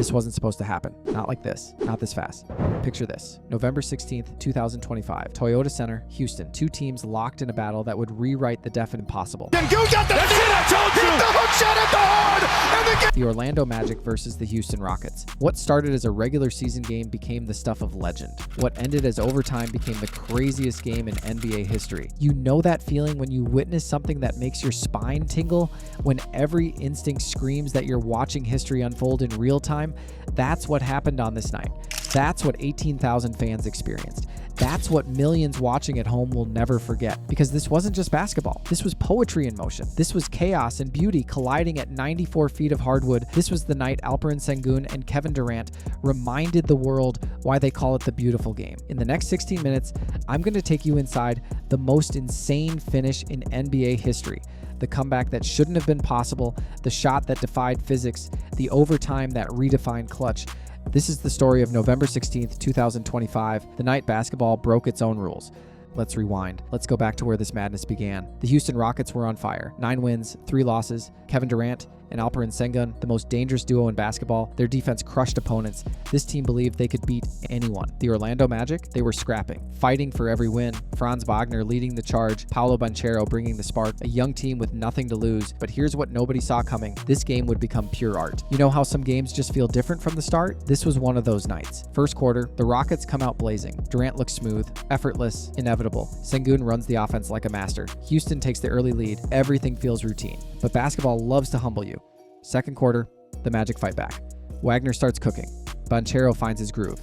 This wasn't supposed to happen. Not like this. Not this fast. Picture this. November 16th, 2025. Toyota Center, Houston. Two teams locked in a battle that would rewrite the deaf and impossible. And Goon got the hook shot at the horn! The Orlando Magic versus the Houston Rockets. What started as a regular season game became the stuff of legend. What ended as overtime became the craziest game in NBA history. You know that feeling when you witness something that makes your spine tingle? When every instinct screams that you're watching history unfold in real time? That's what happened on this night. That's what 18,000 fans experienced. That's what millions watching at home will never forget. Because this wasn't just basketball. This was poetry in motion. This was chaos and beauty colliding at 94 feet of hardwood. This was the night Alperen Sengun and Kevin Durant reminded the world why they call it the beautiful game. In the next 16 minutes, I'm going to take you inside the most insane finish in NBA history. The comeback that shouldn't have been possible, the shot that defied physics, the overtime that redefined clutch. This is the story of November 16th, 2025, the night basketball broke its own rules. Let's rewind. Let's go back to where this madness began. The Houston Rockets were on fire. 9 wins, 3 losses. Kevin Durant and Alperen Sengun, the most dangerous duo in basketball. Their defense crushed opponents. This team believed they could beat anyone. The Orlando Magic, they were scrapping, fighting for every win. Franz Wagner leading the charge, Paolo Banchero bringing the spark, a young team with nothing to lose. But here's what nobody saw coming. This game would become pure art. You know how some games just feel different from the start? This was one of those nights. First quarter, the Rockets come out blazing. Durant looks smooth, effortless, inevitable. Sengun runs the offense like a master. Houston takes the early lead. Everything feels routine. But basketball loves to humble you. Second quarter, the Magic fight back. Wagner starts cooking. Banchero finds his groove.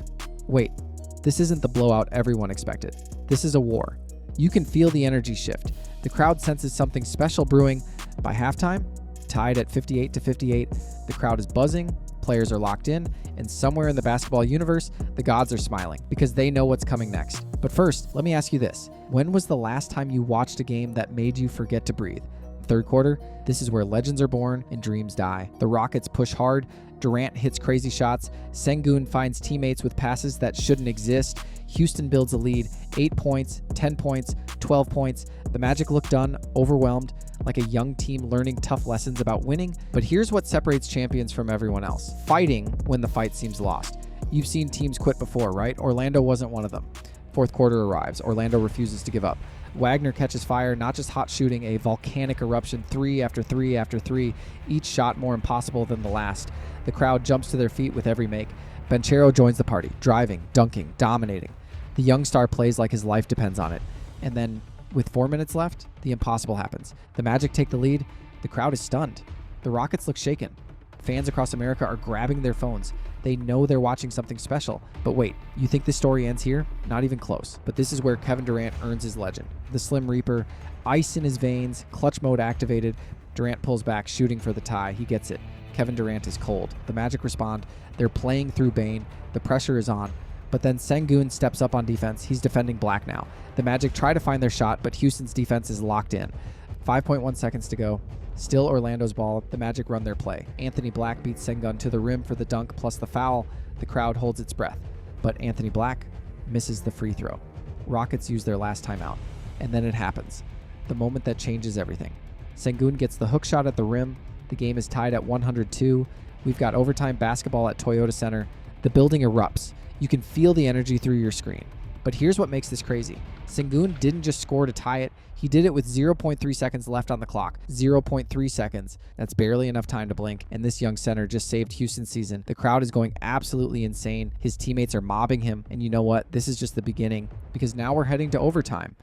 Wait, this isn't the blowout everyone expected. This is a war. You can feel the energy shift. The crowd senses something special brewing. By halftime, tied at 58-58, the crowd is buzzing, players are locked in, and somewhere in the basketball universe, the gods are smiling because they know what's coming next. But first, let me ask you this. When was the last time you watched a game that made you forget to breathe? Third quarter, this is where legends are born and dreams die. The Rockets push hard. Durant hits crazy shots. Sengun finds teammates with passes that shouldn't exist. Houston builds a lead. 8 points, 10 points, 12 points. The Magic look done, overwhelmed, like a young team learning tough lessons about winning. But here's what separates champions from everyone else. Fighting when the fight seems lost. You've seen teams quit before, right? Orlando wasn't one of them. Fourth quarter arrives. Orlando refuses to give up. Wagner catches fire, not just hot shooting, a volcanic eruption, 3 after 3 after 3, each shot more impossible than the last. The crowd jumps to their feet with every make. Banchero joins the party, driving, dunking, dominating. The young star plays like his life depends on it. And then, with 4 minutes left, the impossible happens. The Magic take the lead. The crowd is stunned. The Rockets look shaken. Fans across America are grabbing their phones. They know they're watching something special. But wait, you think this story ends here? Not even close. But this is where Kevin Durant earns his legend. The Slim Reaper, ice in his veins, clutch mode activated. Durant pulls back, shooting for the tie. He gets it. Kevin Durant is cold. The Magic respond. They're playing through Bane. The pressure is on. But then Sengun steps up on defense. He's defending Black now. The Magic try to find their shot, but Houston's defense is locked in. 5.1 seconds to go. Still Orlando's ball. The Magic run their play. Anthony Black beats Sengun to the rim for the dunk plus the foul. The crowd holds its breath. But Anthony Black misses the free throw. Rockets use their last timeout. And then it happens. The moment that changes everything. Sengun gets the hook shot at the rim. The game is tied at 102. We've got overtime basketball at Toyota Center. The building erupts. You can feel the energy through your screen. But here's what makes this crazy. Sengun didn't just score to tie it. He did it with 0.3 seconds left on the clock. 0.3 seconds. That's barely enough time to blink. And this young center just saved Houston's season. The crowd is going absolutely insane. His teammates are mobbing him. And you know what? This is just the beginning. Because now we're heading to overtime.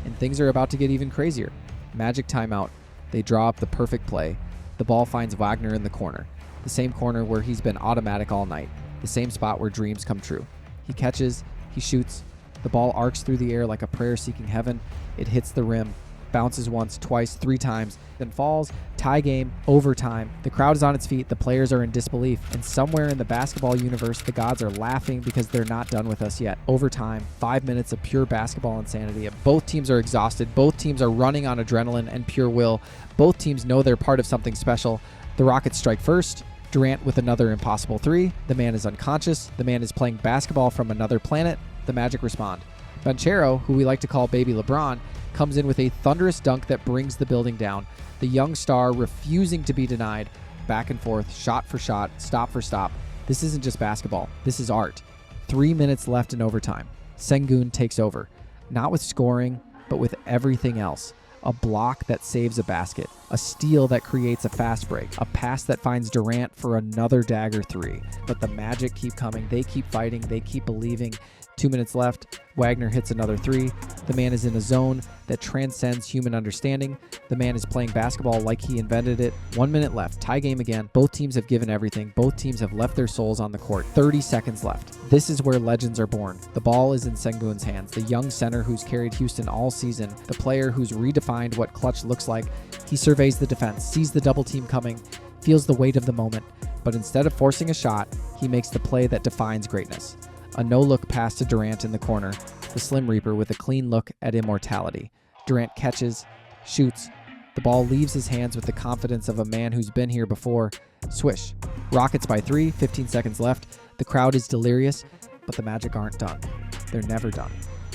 And things are about to get even crazier. Magic timeout. They draw up the perfect play. The ball finds Wagner in the corner. The same corner where he's been automatic all night. The same spot where dreams come true. He catches. He shoots. The ball arcs through the air like a prayer seeking heaven. It hits the rim, bounces once, twice, 3 times, then falls. Tie game, overtime. The crowd is on its feet. The players are in disbelief. And somewhere in the basketball universe, the gods are laughing because they're not done with us yet. Overtime, 5 minutes of pure basketball insanity. Both teams are exhausted. Both teams are running on adrenaline and pure will. Both teams know they're part of something special. The Rockets strike first. Durant with another impossible 3. The man is unconscious. The man is playing basketball from another planet. The Magic respond. Banchero, who we like to call Baby LeBron, comes in with a thunderous dunk that brings the building down. The young star refusing to be denied. Back and forth, shot for shot, stop for stop. This isn't just basketball. This is art. 3 minutes left in overtime. Sengun takes over. Not with scoring, but with everything else. A block that saves a basket. A steal that creates a fast break. A pass that finds Durant for another dagger three. But the Magic keep coming. They keep fighting. They keep believing. 2 minutes left. Wagner hits another three. The man is in a zone that transcends human understanding. The man is playing basketball like he invented it. 1 minute left. Tie game again. Both teams have given everything. Both teams have left their souls on the court. 30 seconds left. This is where legends are born. The ball is in Sengun's hands. The young center who's carried Houston all season. The player who's redefined what clutch looks like. He surveys the defense, sees the double team coming, feels the weight of the moment. But instead of forcing a shot, he makes the play that defines greatness. A no-look pass to Durant in the corner, the Slim Reaper with a clean look at immortality. Durant catches, shoots. The ball leaves his hands with the confidence of a man who's been here before. Swish. Rockets by 3, 15 seconds left. The crowd is delirious, but the Magic aren't done. They're never done.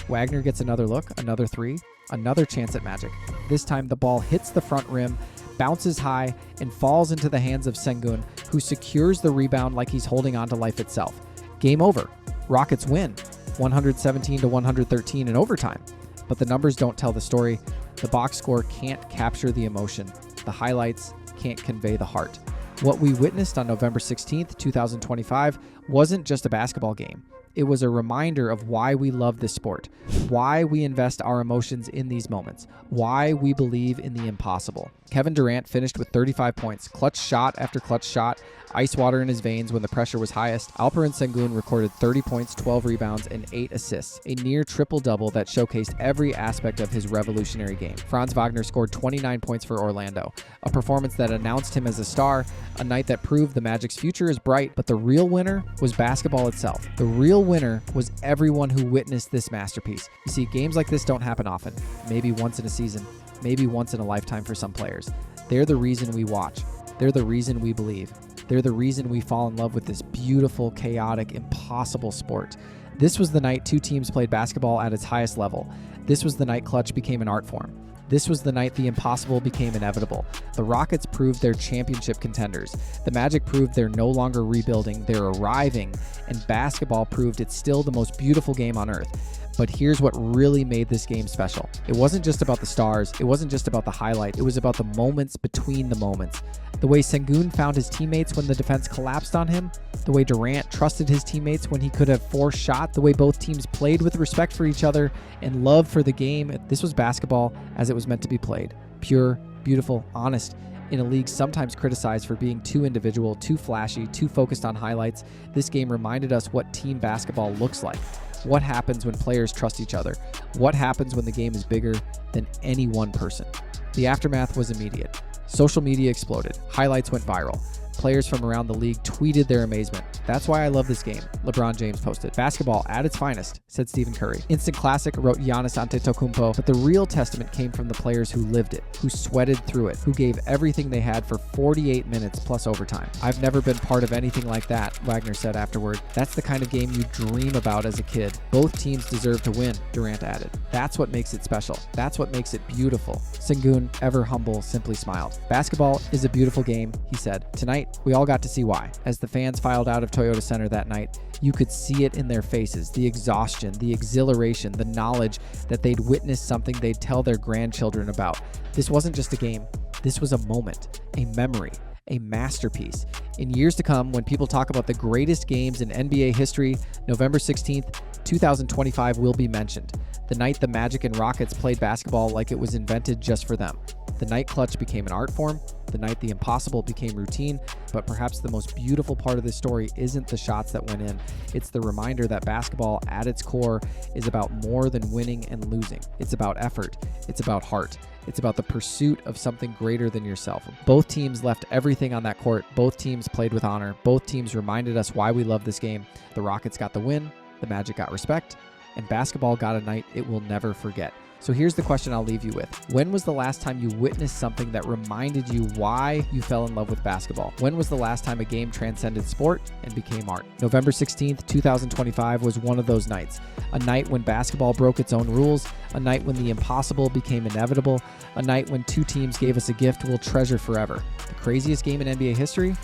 Wagner gets another look, another three, another chance at Magic. This time the ball hits the front rim, bounces high, and falls into the hands of Sengun, who secures the rebound like he's holding on to life itself. Game over. Rockets win, 117-113 in overtime. But the numbers don't tell the story. The box score can't capture the emotion. The highlights can't convey the heart. What we witnessed on November 16th, 2025 wasn't just a basketball game. It was a reminder of why we love this sport, why we invest our emotions in these moments, why we believe in the impossible. Kevin Durant finished with 35 points, clutch shot after clutch shot, ice water in his veins when the pressure was highest. Alperen Sengun recorded 30 points, 12 rebounds, and 8 assists, a near triple-double that showcased every aspect of his revolutionary game. Franz Wagner scored 29 points for Orlando, a performance that announced him as a star, a night that proved the Magic's future is bright, but the real winner was basketball itself. The real winner was everyone who witnessed this masterpiece. You see, games like this don't happen often, maybe once in a season, maybe once in a lifetime for some players. They're the reason we watch. They're the reason we believe. They're the reason we fall in love with this beautiful, chaotic, impossible sport. This was the night two teams played basketball at its highest level. This was the night clutch became an art form. This was the night the impossible became inevitable. The Rockets proved they're championship contenders. The Magic proved they're no longer rebuilding, they're arriving. And basketball proved it's still the most beautiful game on earth. But here's what really made this game special. It wasn't just about the stars. It wasn't just about the highlight. It was about the moments between the moments. The way Sengun found his teammates when the defense collapsed on him. The way Durant trusted his teammates when he could have forced shot. The way both teams played with respect for each other and love for the game. This was basketball as it was meant to be played. Pure, beautiful, honest. In a league sometimes criticized for being too individual, too flashy, too focused on highlights, this game reminded us what team basketball looks like. What happens when players trust each other? What happens when the game is bigger than any one person? The aftermath was immediate. Social media exploded. Highlights went viral. Players from around the league tweeted their amazement. That's why I love this game, LeBron James posted. Basketball at its finest, said Stephen Curry. Instant classic, wrote Giannis Antetokounmpo. But the real testament came from the players who lived it, who sweated through it, who gave everything they had for 48 minutes plus overtime. I've never been part of anything like that, Wagner said afterward. That's the kind of game you dream about as a kid. Both teams deserve to win, Durant added. That's what makes it special. That's what makes it beautiful. Sengun, ever humble, simply smiled. Basketball is a beautiful game, he said. Tonight, we all got to see why. As the fans filed out of Toyota Center that night, you could see it in their faces, the exhaustion, the exhilaration, the knowledge that they'd witnessed something they'd tell their grandchildren about. This wasn't just a game. This was a moment, a memory, a masterpiece. In years to come, when people talk about the greatest games in NBA history, November 16th, 2025 will be mentioned. The night the Magic and Rockets played basketball like it was invented just for them. The night clutch became an art form. The night the impossible became routine. But perhaps the most beautiful part of this story isn't the shots that went in. It's the reminder that basketball at its core is about more than winning and losing. It's about effort. It's about heart. It's about the pursuit of something greater than yourself. Both teams left everything on that court. Both teams played with honor. Both teams reminded us why we love this game. The Rockets got the win. The Magic got respect. And basketball got a night it will never forget. So here's the question I'll leave you with. When was the last time you witnessed something that reminded you why you fell in love with basketball? When was the last time a game transcended sport and became art? November 16th, 2025 was one of those nights. A night when basketball broke its own rules, a night when the impossible became inevitable, a night when two teams gave us a gift we'll treasure forever. The craziest game in NBA history?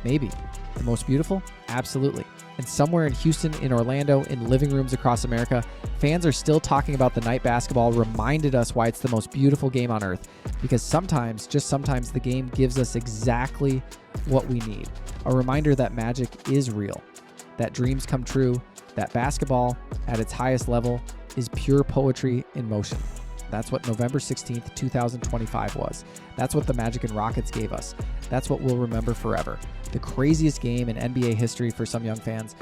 Maybe. The most beautiful? Absolutely. And somewhere in Houston, in Orlando, in living rooms across America, fans are still talking about the night basketball, reminded us why it's the most beautiful game on earth. Because sometimes, just sometimes, the game gives us exactly what we need. A reminder that magic is real, that dreams come true, that basketball, at its highest level, is pure poetry in motion. That's what November 16th, 2025 was. That's what the Magic and Rockets gave us. That's what we'll remember forever. The craziest game in NBA history for some young fans.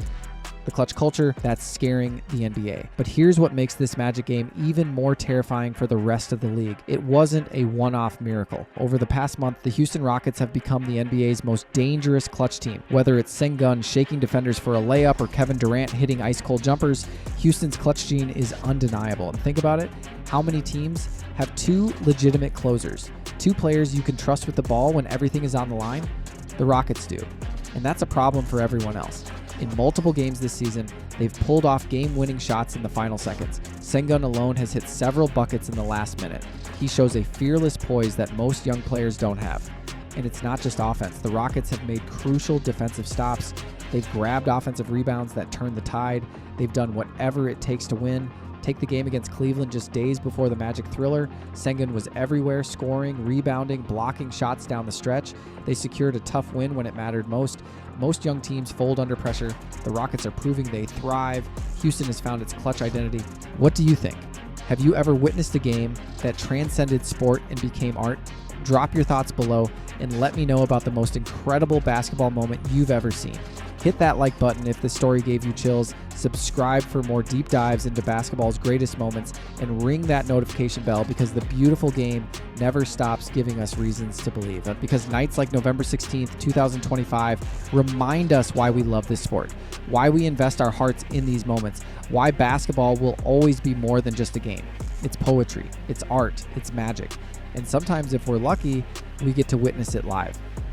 The clutch culture that's scaring the NBA. But here's what makes this Magic game even more terrifying for the rest of the league. It wasn't a one-off miracle. Over the past month, the Houston Rockets have become the NBA's most dangerous clutch team. Whether it's Sengun shaking defenders for a layup or Kevin Durant hitting ice-cold jumpers, Houston's clutch gene is undeniable. And think about it, how many teams have two legitimate closers? Two players you can trust with the ball when everything is on the line? The Rockets do. And that's a problem for everyone else. In multiple games this season, they've pulled off game-winning shots in the final seconds. Sengun alone has hit several buckets in the last minute. He shows a fearless poise that most young players don't have. And it's not just offense. The Rockets have made crucial defensive stops. They've grabbed offensive rebounds that turn the tide. They've done whatever it takes to win. Take the game against Cleveland just days before the Magic Thriller. Sengun was everywhere, scoring, rebounding, blocking shots down the stretch. They secured a tough win when it mattered most. Most young teams fold under pressure. The Rockets are proving they thrive. Houston has found its clutch identity. What do you think? Have you ever witnessed a game that transcended sport and became art? Drop your thoughts below and let me know about the most incredible basketball moment you've ever seen. Hit that like button if this story gave you chills, subscribe for more deep dives into basketball's greatest moments, and ring that notification bell because the beautiful game never stops giving us reasons to believe. Because nights like November 16th, 2025 remind us why we love this sport, why we invest our hearts in these moments, why basketball will always be more than just a game. It's poetry, it's art, it's magic. And sometimes if we're lucky, we get to witness it live.